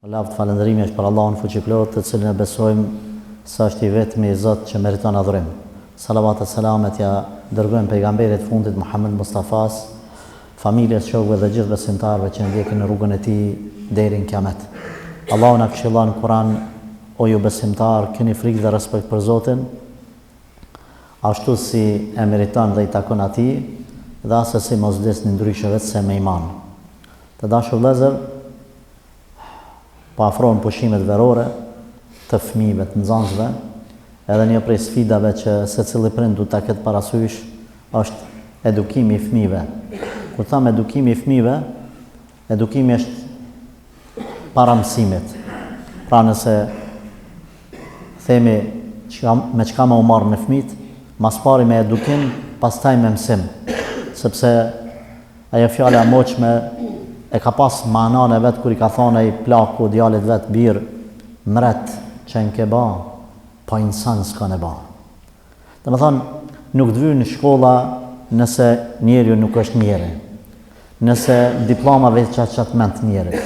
Lavd falëndërimi është për Allahun fuqiplot, të cilin e besojmë se është I vetmi Zot që meriton adhurim. Salavat e selamet ja dërgojmë pejgamberit fundit Muhammed Mustafas, familjes, shokëve dhe gjithë besimtarëve që ndjekin në rrugën e tij deri në Kiamet. Allahu na këshillon në Kur'an: o ju besimtar, keni frikë dhe respekt për Zotin, ashtu si e meriton dhe I takon atij, dhe asesi mos vlesni ndryshe vetëm se me iman. Të dashur vëllezër, po afrohen pushimet verore të fëmijëve, të nxënësve, edhe një prej sfidave që secili prind duhet ta ketë parasysh është edukimi I fëmijëve. Kur tham edukimi I fëmijëve, edukimi është para mësimit. Pra nëse themi me çka më u marr në fëmijët, mas pari me edukim, pastaj me mësim, sepse ajo fjala moçme e ka pas manan e vetë kur I ka thonë ai plaku djalit vetë: birë, mret, që në ke ba, pa insan s'ka në ba. Dhe me thonë, nuk të vynë në shkolla nëse njeri nuk është njeri, nëse diploma vetë qatë ment njeri.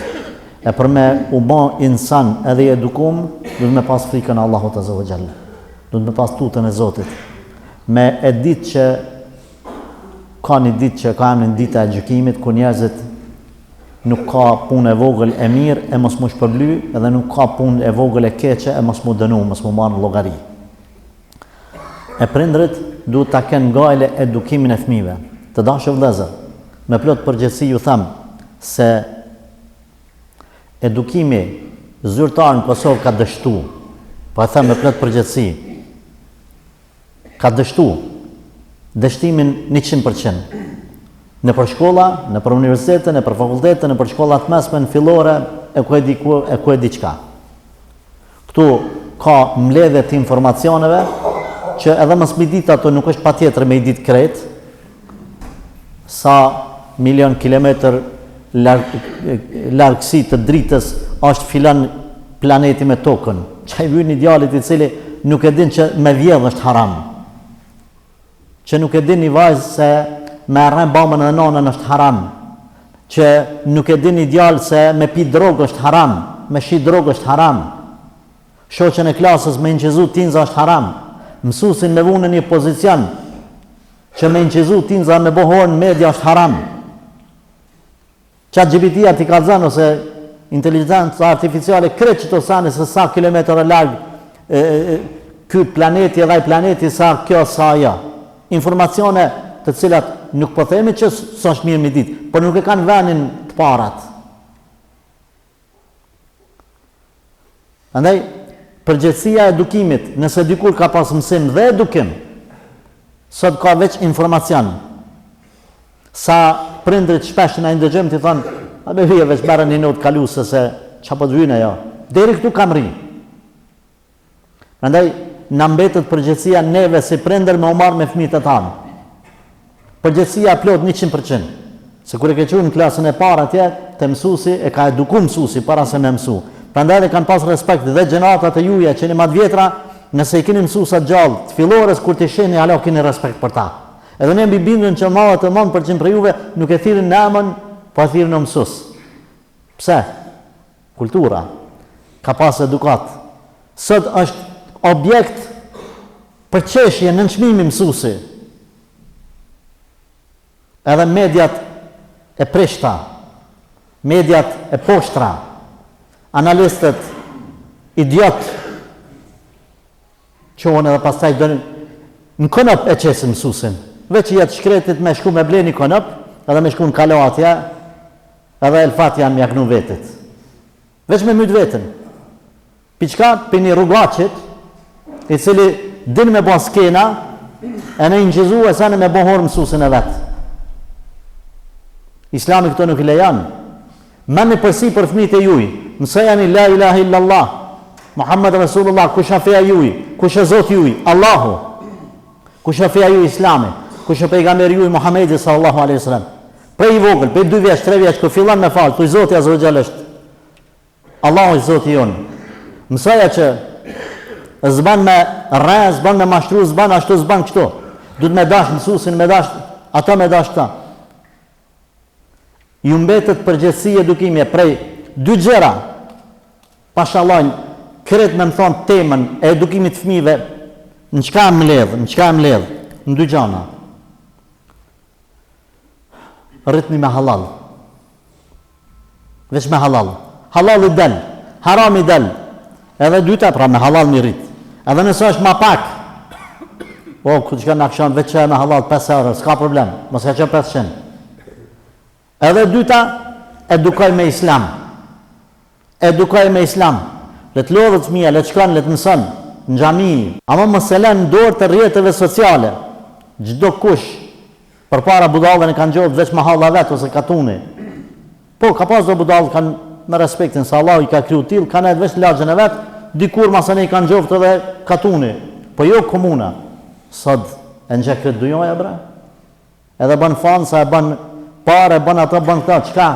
E për me u ba insan edhe I edukum, duhet me pas frikën Allahut Azza wa Jalla, duhet me pas tutën e Zotit, me e ditë që ka një ditë që ka emrin dita e gjykimit, ku njerëzit nuk ka punë e vogël e mirë e mos mu shpërbly, edhe nuk ka punë e vogël e keqe e mos mu dënu, mos mu marrë në llogari. E prindrit duhet ta kenë ngajle edukimin e fëmijëve. Të dashur vëllezër, me plot përgjegjësi ju them se edukimi zyrtar në Kosovë ka dështu. Po e them me plot përgjegjësi. Ka dështu dështimin 100%. Në për shkolla, në për universitete, në për fakultete, në për shkollat mesme, në fillore, e ku e di qka. Këtu ka mbledhje të informacioneve, që edhe mos mi ditë ato nuk është patjetër me I ditë krejt, sa milion kilometër largësi të dritës është filan planeti me tokën. Që I vjen idealit I cili nuk e din që me vjedh është haram. Që nuk e din I vajzë se me rrën bamën e nonën është haram, që nuk e din ideal se me pi drogë është haram, me shi drogë është haram, shoqen e klasës me inqizu tinza është haram, mësusin me vunë një pozicion, që me inqizu tinza me bohorë në media është haram. ChatGPT-ja ti ka zënë ose inteligencë artificiale kreç që të sani se sa kilometër e largë ky planeti edhe ai planeti sa kjo sa ajo. Informacione të cilat nuk po themi që s'është mirë me ditë, por nuk e kanë venin të parat. Andaj, përgjegjësia e edukimit, nëse dikur ka pas mësim dhe edukim, sot ka veç informacion. Sa prindrit shpesh na ndëgjojmë ti thonë: "A be vije veç marrën një notë kaluese se çapo të vynë ajo." Deri këtu kam rri. Prandaj na mbetet përgjegjësia neve si prindër me u marr me fëmijët e tanë. Përgjegjësia plot 100%. Se kur e ke qenë në klasën e parë atje, te mësuesi e ka edukuar mësuesi para se me mësu. Prandaj e kanë pas respekt dhe gjenatat e juaja që në më të vjetra, nëse I keni mësuesa gjallë, të fillores kur të shihni hala keni respekt për ta. Edhe ne mbi bindën që mallat e 90% për juve nuk e thirrin në emën, po e thirrin në mësues. Pse? Kultura ka pas edukat. Sot është objekt për çeshje në çmimi mësuesi. Edhe mediat e prishta, mediat e poshtra, analistët idiot, qonë edhe pastaj dënë në konop e qesin mësusin. Veç I jetë shkretit me shku me bleni konop, edhe me shku në kalo atja, edhe elfat janë mjaknu vetit. Veç me mytë vetën. Piçka për një rrugacit, I cili din me bo skena, e në inqizu e sa në me bohor mësusin e vetë. Islami këto nuk I lejan. Meni përsi për fëmijët e juj, mësojani la ilaha illallah, Muhammed Rasulullah, kush është feja juj, kush është Zoti juj, Allahu, kush është feja juj Islami, kush është pejgamberi juj Muhamedi sallallahu alaihi wasallam. Prej I vogël, prej 2 vjeç, 3 vjeç, kur fillon me fal, thuaj Zoti azza wa jalla është Allahu është Zoti jon. Mësoja që zban me rre, zban me mashtru, zban ashtu, zban kështu. Duhet me dash mësuesin, me dash ata, me dash ta. Ju mbetet përgjegjësi edukimi prej dy gjëra. Pashallah, kret me më thonë temën e edukimit të fëmijëve, në çka më ledh, në dy gjana. Rritmi me halal. Veç me halal. Halal i del, haram i del. Edhe dyta, pra me halal mi rrit. Edhe nëse është ma pak, ku që ka në akshon, veç që e me halal 5 euro, s'ka problem, mos ka që 500. Edhe dyta, edukoj me islam. Edukoj me islam. Le të lodhët fëmija, le të shkon, le të mëson, në xhami, ama mos e lën dorë të rrjeteve sociale. Çdo kush përpara budallën e kanë gjohë veç me halla vet ose katuni. Po, ka pas do budallë kanë me respektin se Allah i ka kriju tillë, kanë edhe veç lagjën e vet, dikur masane i kanë gjoftë edhe katuni, po jo komuna. Sot e nxek këtë dujoja bre. Edhe bën fansa, e bën parë, bën ato, bën këta, çka?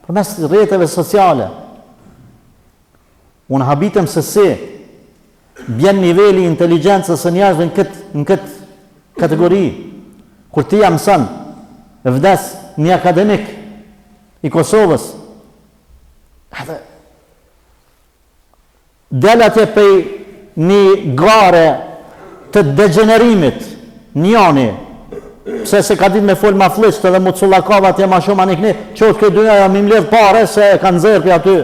Përmes rrjeteve sociale. Unë habitem se si bjen niveli i inteligjencës së njerëzve në këtë kategori. Kur ti jam mëson, vdes një akademik i Kosovës, edhe del atje pej një gare të degenerimit, njani, pse se ka ditë me fol ma flisht edhe mu cullakava atje ma shumë anikni, qotë këtë dyja jam i mledh pare se kanë zërë për aty.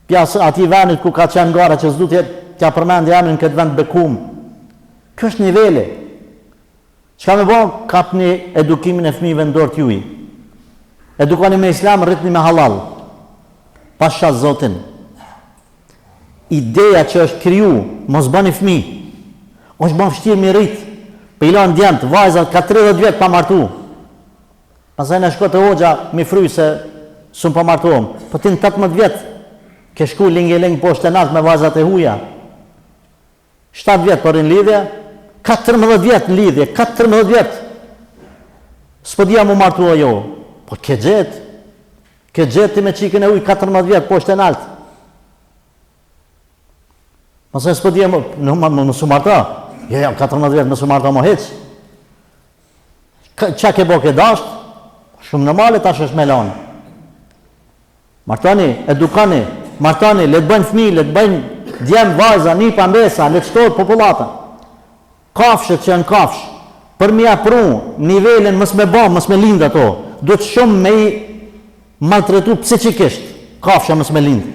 Pjas ati venit ku ka qenë gara që s'du t'ja përmendi emrin këtë vend Bekum. Kjo është niveli. Çka me bon, kapni edukimin e fëmijëve në dorë t'juj. Edukoni me islam, rritni me halal. Pasha Zotin. Ideja që është kriju, mos bëni fëmijë. është bën vështirë me rrit. Për ilan djemt, vajzat ka 30 vjet pa martu. Pastaj na shko te hoxha mi fryj se s'un pa martuam. Po ti në 18 vjet ke shku lingë poshtë nat me vajzat e huaja. 7 vjet për në lidhje, 14 vjet në lidhje, 14 vjet. S'po dia mu martu ajo. Po ke gjet ti me çikën e huaj 14 vjet poshtë nat. Mos e s'po dia më su marta. Ja, 14 vjet më su marta më hiç. Qa ke bo ke dasht? Shumë normale tash është me lanë. Martani, edukani, martani, le të bëjnë fëmijë, le të bëjnë djem, vajza, nipa, mbesa, le të shtohet popullata. Kafshët që janë kafsh, për mi apru nivelin mës me bom, mës me lind ato, do të shumë me i maltretu psikikisht, kafsha mës me lind.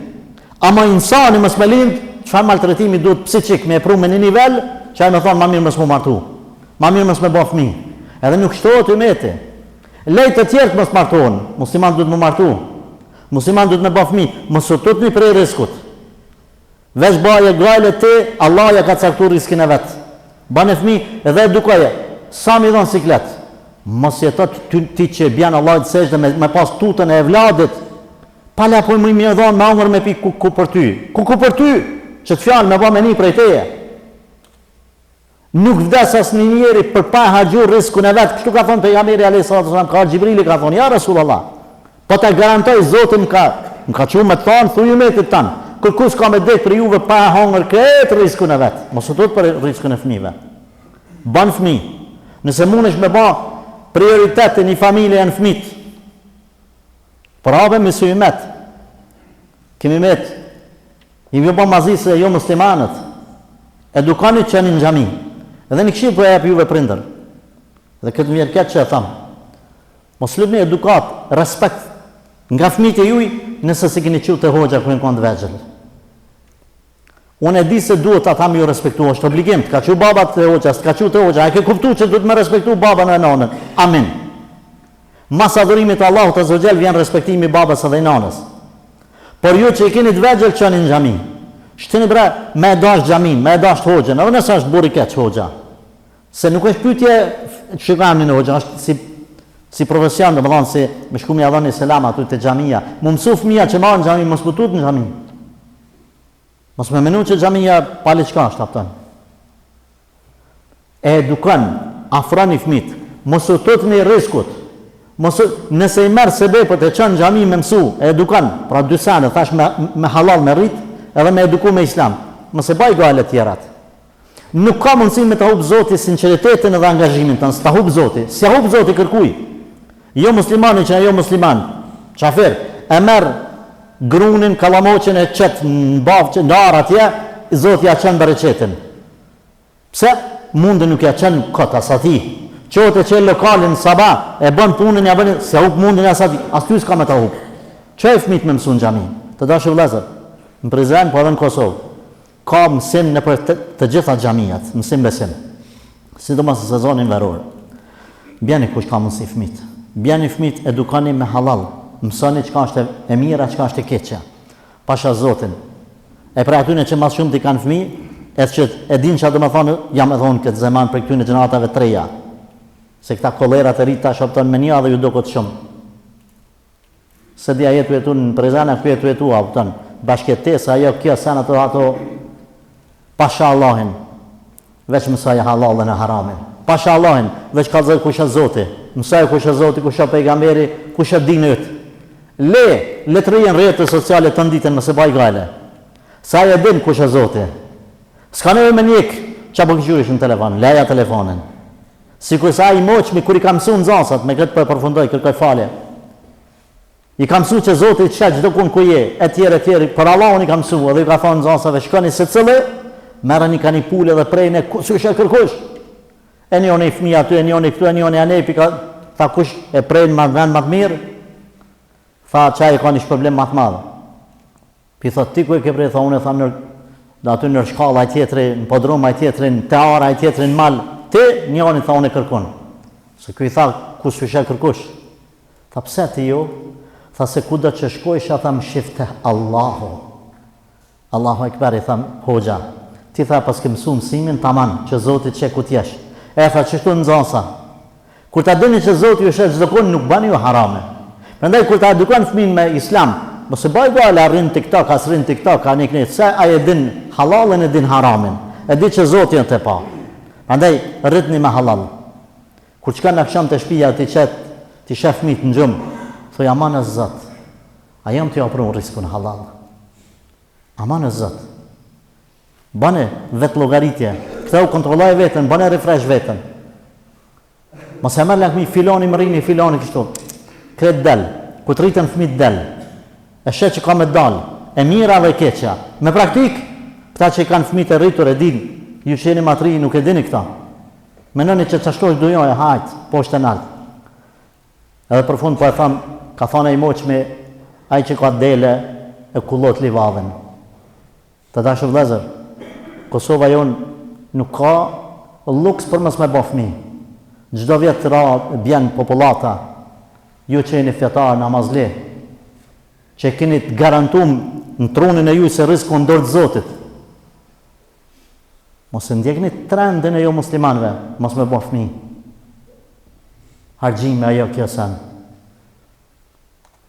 Ama insani mës me lind, çfarë maltretimi duhet psikik, me apru me një nivel, që ai me thonë, ma mirë mës mu martu, ma mirë mës me bo fëmijë. Edhe nuk shtohet ymeti. Lejt të tjerë mos martohen, musliman duhet më martu. Musliman duhet me bë fëmijë, mos u tutni prej riskut. Veç baje grajle ti, Allah ja ka caktuar riskin e vet. Bane fëmijë edhe edukoje. Sa mi dhon siklet. Mos jeto ti që bjen Allah të sejdë me pas tutën e evladit. Pala po më mirë dhon me ëngër me pi ku për ty. Ku për ty? Që të fjalë me bë me një prej teje. Nuk vdes as një njeri për pa haxhur riskun e vet. Kështu ka thonë pejgamberi alayhis salam, ka Xhibrili ka thonë, ja Rasulullah. Po ta garantoj Zoti më ka thënë me thonë thuj umetit tan. Kërkush ka me dek për juve pa hangër këtë riskun e vet. Mos u tut për riskun e fëmijëve. Ban fëmijë. Nëse mundesh me bë prioritet në një familje janë fëmijët. Prave me symet. Kemi met. I vjen pa mazi se jo muslimanët. Edukani që janë në xhami. Edhe në këshill po e jap juve prindër. Dhe këtë vjen këtë që e tham. Mos lëni edukat, respekt nga fëmijët e juaj nëse se keni qenë te hoxha kur janë të vegjël. Unë e di se duhet ata më respektuosh, është obligim, të ka qenë baba te hoxha, të ka qenë te hoxha, ai ke kuptuar që duhet më respektu baban e nënën. Amin. Mas adhurimit të Allahut azza xal vjen respektimi i babas edhe i nënës. Por ju që i keni të vegjël çani në xhami. Shtini bre, me dash xhamin, me dash hoxhën, edhe nëse është burri keq hoxha. Se nuk është pyetje shikojmë në hoxha, është si profesion, domethënë si me shku mi ia dhoni selam aty te xhamia. Mu mësu fëmia që marrin xhamin, mos putut në xhamin. Mos më menu që xhamia pale çka është afton. Edukon, afroni fëmit, mos u tutni riskut. Nëse i merr sebepët e çon xhamin me mësu, edukon, pra dy sene thash me halal me rrit, edhe me eduku me islam. Mos e baj gale të tjerat. Nuk ka mundësi me ta hub Zoti sinqeritetin edhe angazhimin tën, ta hub Zoti. Si hub Zoti kërkuj. Jo muslimani që jo musliman. Çafer, e merr grunin, kalamoqen e qëtë në bavë që në arë atje, Zoti ja qenë bereqetin. Pse? Mundi nuk ja qenë këtë asati. Qote që lokalin sabah, e bën punën, ja bën, se hup mundin e asati, as ty s'ka me ta hup. Që e fmit me mësu në gjami? Të dashur vëllezër, në Prizren, po edhe në Kosovë, ka mësim në për të gjitha gjamiat, mësim besim. Sidomos në sezonin veror. Bjeni kush ka mësi fmit. Bjeni fmit, edukani me halal. Mësoni çka është e mira, çka është e keqja. Pasha Zotin. E për atyne që mas shumë t'i kanë fmi, edhe që e din që do më thonë, jam e thonë këtë zeman për këtyne gjenatave treja. Se këta kolerat e rita shopton me një dhe ju do këtë shumë. Se dhja jetu në Prizren, ku jetu apëton. Bashkëtesa, ajo kjo sen ato pasha Allahin. Veç mësaj halalën e haramin. Pasha Allahin, veç ka zërë kusha Zoti. Mësaj kusha Zoti, kusha pejgamberi, kusha dinët. Le të rrijën rrjetet sociale të nditën mëse baj gajle. Sa e din kusha Zoti. S'ka nevojë me njek që apo këgjyrish në telefon, leja telefonin. Sikur sa i moqmi, kur i kam mësu në zansat, me këtë për përfundoj, kërkoj falje. I kam mësu që Zoti i qëtë gjithë kun ku je, e tjere, për Allahun i kam mësu, edhe i ka thonë në zansave, shkoni se cëllë, merë një ka një pule dhe prejnë, kush e kërkush? E njën e i fmi aty, e njën e këtu, e njën e anepi, tha kush e prejnë ma vend ma të mirë, tha qaj e ka një shpërblim ma të madhë. Pi thot, ti ku e ke prej, tha unë e tha dhe aty nër shkalla e tjetëri, në podrum e tjetëri, në teara e tjetëri, në malë, ti njën e tha unë e kërkun. Se kuj tha, kush e kërkush? Tha pse ti jo? Tha se ku do që shkojsh, tha më shifte Allahu. Allahu ekber, i tha hoxha. Ti tha pas ke mësu mësimin, taman, që Zotit që ku t'jesh. E tha qështu në zonsa. Kur ta dini që Zotit ju shetë zdokon, nuk bani ju harame. Përndaj, kur ta edukon fëmin me islam, mëse baj gale a rinë TikTok, as rinë TikTok, a një kënit, se a e din halalën, e din haramin. E di që Zotit në të pa. Përndaj, rritni me halal. Kur qëka në kësham të shpija, ti shef fëmit në gjumë, thuj, aman e Zot, a jam të japru në riskun halal. Aman e Zot. Bane vetë logaritje, këta u kontrolloj vetën, bane refresh vetën. Mos e merr lakmi filoni më rini, filoni kështu. Kret del, ku të rritën fëmit del. E shet që ka me dal, e mira dhe e keqja. Me praktik, këta që i kanë fëmit e rritur e din, ju që jeni matri nuk e dini këta. Menoni që qashtosh dujoj, hajtë, poshtë e naltë. Edhe për fund po e tham, ka thane i moqme, ai që ka dele e kullot livadhen. Të dashur vëllezër, Kosova jonë nuk ka luks për mos me bo fëmi. Çdo vjet të ra bjen popullata, ju që jeni fjetar namazli, që keni të garantum në trunin e ju se rizku ndër të Zotit. Mos e ndjekni trendin e jo muslimanve, mos me bo fëmi. Hargjime ajo kjo sen.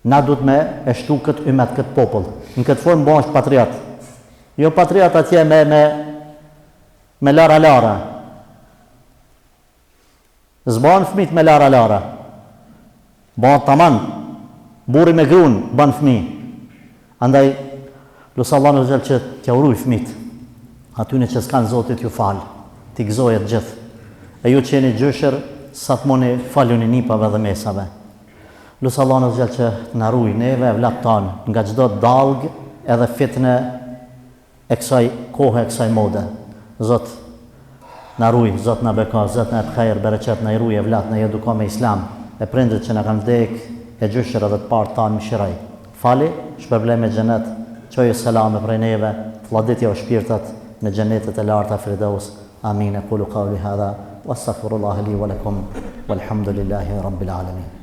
Na duhet me e shtu këtë ymet, këtë popull. Në këtë formë bo është patriot. Jo patriot atje me lara. Zban fëmit me lara. Ban taman, buri me grun, ban fëmi. Andaj, lusë Allah në gjellë që t'ja uruj fëmit. Atyne që s'kanë Zotit ju falë, t'i gëzojet gjithë. E ju që jeni gjyshër, sa të moni falju një nipave dhe mesave. Lusë Allah në gjellë që në ruj neve e vlatë tanë, nga gjdo dalgë edhe fitne e kësaj kohë e kësaj mode. Zot në ruj, Zot në beka, Zot në e pëkajrë, bereqet në i ruj e vlatë, në i eduka me islam, e prindrit që në kanë vdek, e gjyshër edhe të partë tanë më shiraj. Fali, shpërblej me gjenet, qojë selame prej neve, fladitja o shpirtat me gjenetet e larta Firdaus. Amin, e kulu qavli hadha, wa astaghfirullahi li wa lakum, walhamdulillahi rabbil alamin.